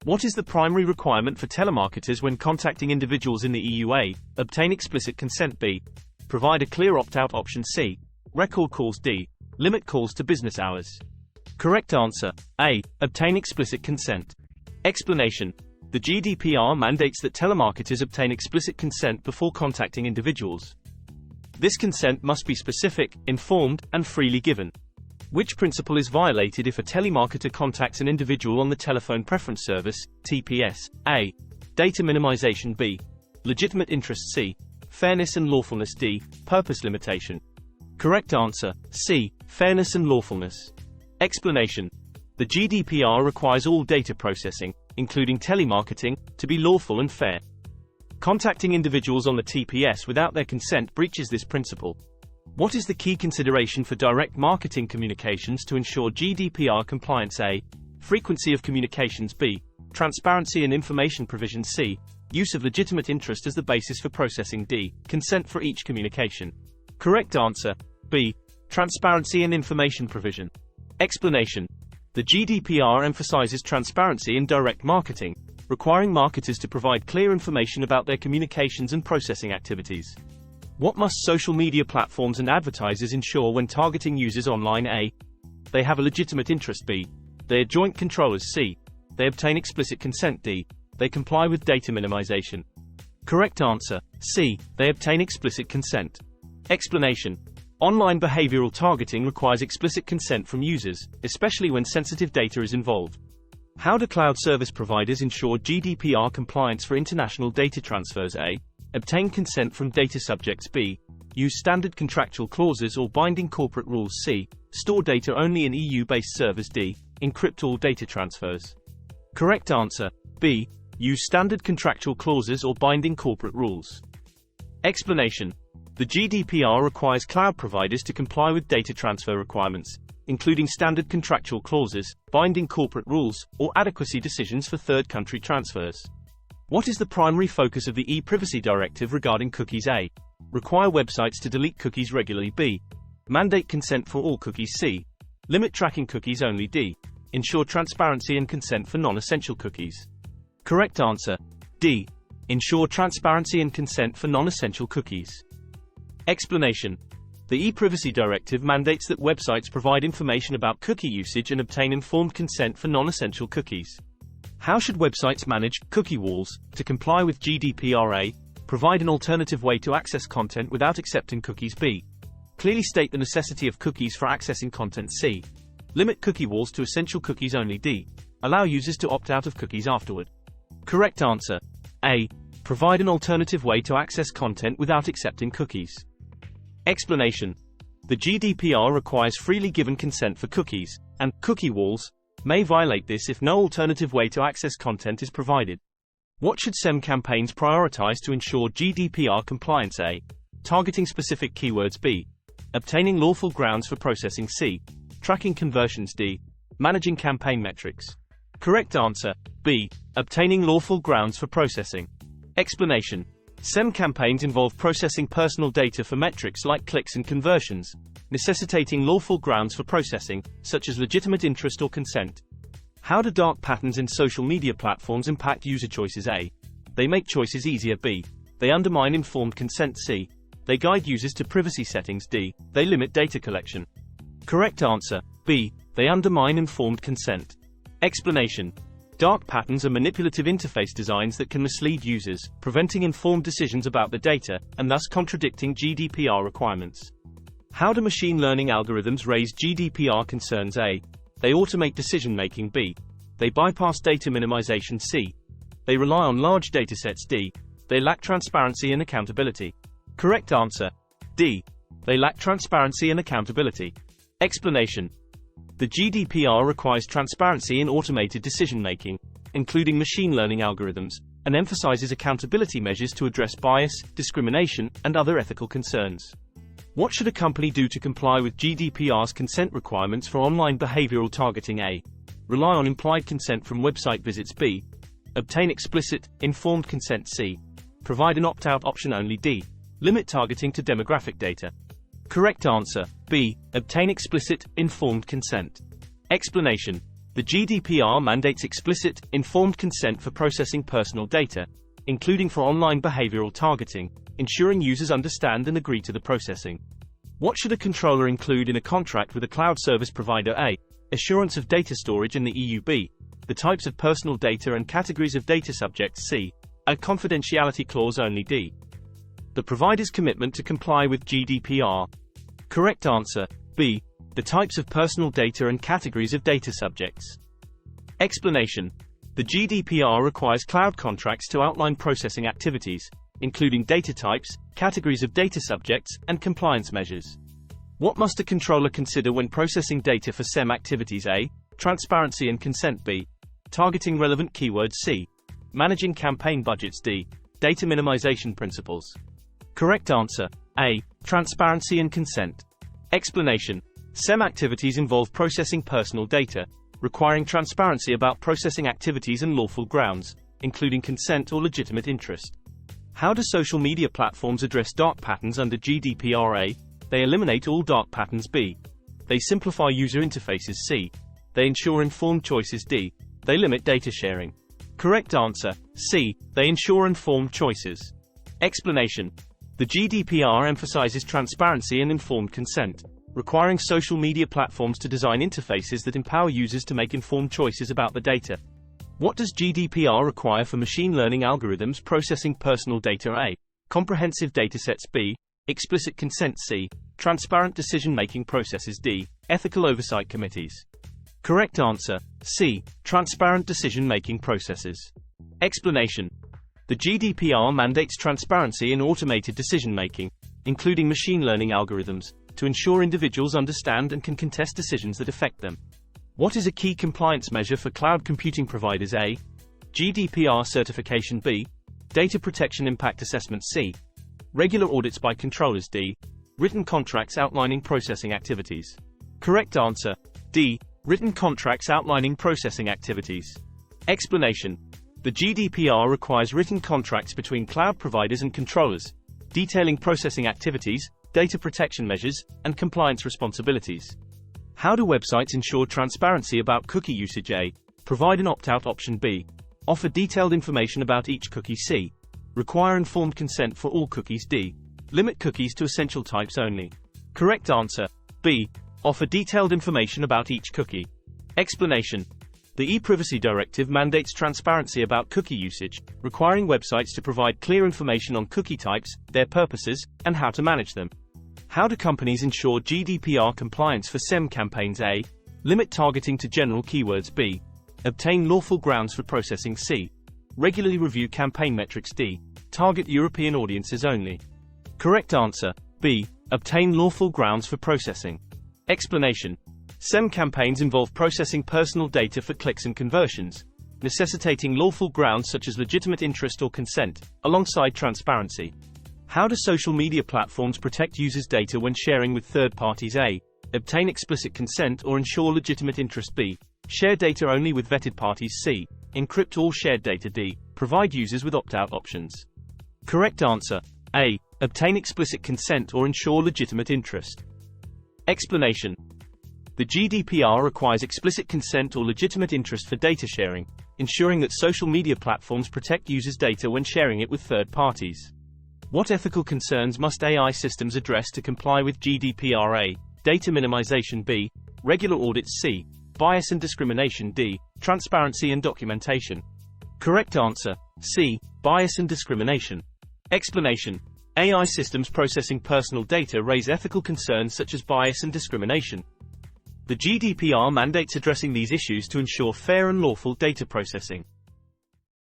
What is the primary requirement for telemarketers when contacting individuals in the EU? A. Obtain explicit consent. B. Provide a clear opt-out option. C. Record calls. D. Limit calls to business hours. Correct answer: A. Obtain explicit consent. Explanation: the GDPR mandates that telemarketers obtain explicit consent before contacting individuals. This consent must be specific, informed, and freely given. Which principle is violated if a telemarketer contacts an individual on the telephone preference service, TPS? A. Data minimization. B. Legitimate interest. C. Fairness and lawfulness. D. Purpose limitation. Correct answer: C. Fairness and lawfulness. Explanation: the GDPR requires all data processing, including telemarketing, to be lawful and fair. Contacting individuals on the TPS without their consent breaches this principle. What is the key consideration for direct marketing communications to ensure GDPR compliance? A. Frequency of communications. B. Transparency and information provision. C. Use of legitimate interest as the basis for processing. D. Consent for each communication. Correct answer: B. Transparency and information provision. Explanation: the GDPR emphasizes transparency in direct marketing, requiring marketers to provide clear information about their communications and processing activities. What must social media platforms and advertisers ensure when targeting users online? A. They have a legitimate interest. B. They are joint controllers. C. They obtain explicit consent. D. They comply with data minimization. Correct answer: C. They obtain explicit consent. Explanation: online behavioral targeting requires explicit consent from users, especially when sensitive data is involved. How do cloud service providers ensure GDPR compliance for international data transfers? A. Obtain consent from data subjects. B. Use standard contractual clauses or binding corporate rules. C. Store data only in EU-based servers. D. Encrypt all data transfers. Correct answer: B. Use standard contractual clauses or binding corporate rules. Explanation: the GDPR requires cloud providers to comply with data transfer requirements, including standard contractual clauses, binding corporate rules, or adequacy decisions for third-country transfers. What is the primary focus of the e-privacy directive regarding cookies? A. Require websites to delete cookies regularly. B. Mandate consent for all cookies. C. Limit tracking cookies only. D. Ensure transparency and consent for non-essential cookies. Correct answer: D. Ensure transparency and consent for non-essential cookies. Explanation: the e-privacy directive mandates that websites provide information about cookie usage and obtain informed consent for non-essential cookies. How should websites manage cookie walls to comply with GDPR? A. Provide an alternative way to access content without accepting cookies. B. Clearly state the necessity of cookies for accessing content. C. Limit cookie walls to essential cookies only. D. Allow users to opt out of cookies afterward. Correct answer: A. Provide an alternative way to access content without accepting cookies. Explanation: the GDPR requires freely given consent for cookies, and cookie walls may violate this if no alternative way to access content is provided. What should SEM campaigns prioritize to ensure GDPR compliance? A. Targeting specific keywords. B. Obtaining lawful grounds for processing. C. Tracking conversions. D. Managing campaign metrics. Correct answer: B. Obtaining lawful grounds for processing. Explanation: SEM campaigns involve processing personal data for metrics like clicks and conversions, necessitating lawful grounds for processing, such as legitimate interest or consent. How do dark patterns in social media platforms impact user choices? A. They make choices easier. B. They undermine informed consent. C. They guide users to privacy settings. D. They limit data collection. Correct answer: B. They undermine informed consent. Explanation: dark patterns are manipulative interface designs that can mislead users, preventing informed decisions about the data, and thus contradicting GDPR requirements. How do machine learning algorithms raise GDPR concerns? A. They automate decision-making. B. They bypass data minimization. C. They rely on large datasets. D. They lack transparency and accountability. Correct answer: D. They lack transparency and accountability. Explanation: the GDPR requires transparency in automated decision-making, including machine learning algorithms, and emphasizes accountability measures to address bias, discrimination, and other ethical concerns. What should a company do to comply with GDPR's consent requirements for online behavioral targeting? A. Rely on implied consent from website visits. B. Obtain explicit, informed consent. C. Provide an opt-out option only. D. Limit targeting to demographic data. Correct answer: B. Obtain explicit, informed consent. Explanation: The GDPR mandates explicit, informed consent for processing personal data, including for online behavioral targeting, ensuring users understand and agree to the processing. What should a controller include in a contract with a cloud service provider? A. Assurance of data storage in the EU. B. The types of personal data and categories of data subjects. C. A confidentiality clause only. D. The provider's commitment to comply with GDPR. Correct answer, B. The types of personal data and categories of data subjects. Explanation. The GDPR requires cloud contracts to outline processing activities, including data types, categories of data subjects, and compliance measures. What must a controller consider when processing data for SEM activities? A. Transparency and consent. B. Targeting relevant keywords. C. Managing campaign budgets. D. Data minimization principles. Correct answer, A. Transparency and consent. Explanation. SEM activities involve processing personal data, requiring transparency about processing activities and lawful grounds, including consent or legitimate interest. How do social media platforms address dark patterns under GDPR? A. They eliminate all dark patterns. B. They simplify user interfaces. C. They ensure informed choices. D. They limit data sharing. Correct answer, C. They ensure informed choices. Explanation. The GDPR emphasizes transparency and informed consent, requiring social media platforms to design interfaces that empower users to make informed choices about the data. What does GDPR require for machine learning algorithms processing personal data? A. Comprehensive datasets. B. Explicit consent. C. Transparent decision-making processes. D. Ethical oversight committees. Correct answer, C. Transparent decision-making processes. Explanation. The GDPR mandates transparency in automated decision-making, including machine learning algorithms, to ensure individuals understand and can contest decisions that affect them. What is a key compliance measure for cloud computing providers? A. GDPR certification. B. Data protection impact assessment. C. Regular audits by controllers. D. Written contracts outlining processing activities. Correct answer, D. Written contracts outlining processing activities. Explanation. The GDPR requires written contracts between cloud providers and controllers, detailing processing activities, data protection measures, and compliance responsibilities. How do websites ensure transparency about cookie usage? A. Provide an opt-out option. B. Offer detailed information about each cookie. C. Require informed consent for all cookies. D. Limit cookies to essential types only. Correct answer, B. Offer detailed information about each cookie. Explanation. The e-Privacy Directive mandates transparency about cookie usage, requiring websites to provide clear information on cookie types, their purposes, and how to manage them. How do companies ensure GDPR compliance for SEM campaigns? A. Limit targeting to general keywords. B. Obtain lawful grounds for processing. C. Regularly review campaign metrics. D. Target European audiences only. Correct answer, B. Obtain lawful grounds for processing. Explanation. SEM campaigns involve processing personal data for clicks and conversions, necessitating lawful grounds such as legitimate interest or consent, alongside transparency. How do social media platforms protect users' data when sharing with third parties? A. Obtain explicit consent or ensure legitimate interest. B. Share data only with vetted parties. C. Encrypt all shared data. D. Provide users with opt-out options. Correct answer, A. Obtain explicit consent or ensure legitimate interest. Explanation. The GDPR requires explicit consent or legitimate interest for data sharing, ensuring that social media platforms protect users' data when sharing it with third parties. What ethical concerns must AI systems address to comply with GDPR? A. Data minimization. B. Regular audits. C. Bias and discrimination. D. Transparency and documentation. Correct answer, C. Bias and discrimination. Explanation. AI systems processing personal data raise ethical concerns such as bias and discrimination. The GDPR mandates addressing these issues to ensure fair and lawful data processing.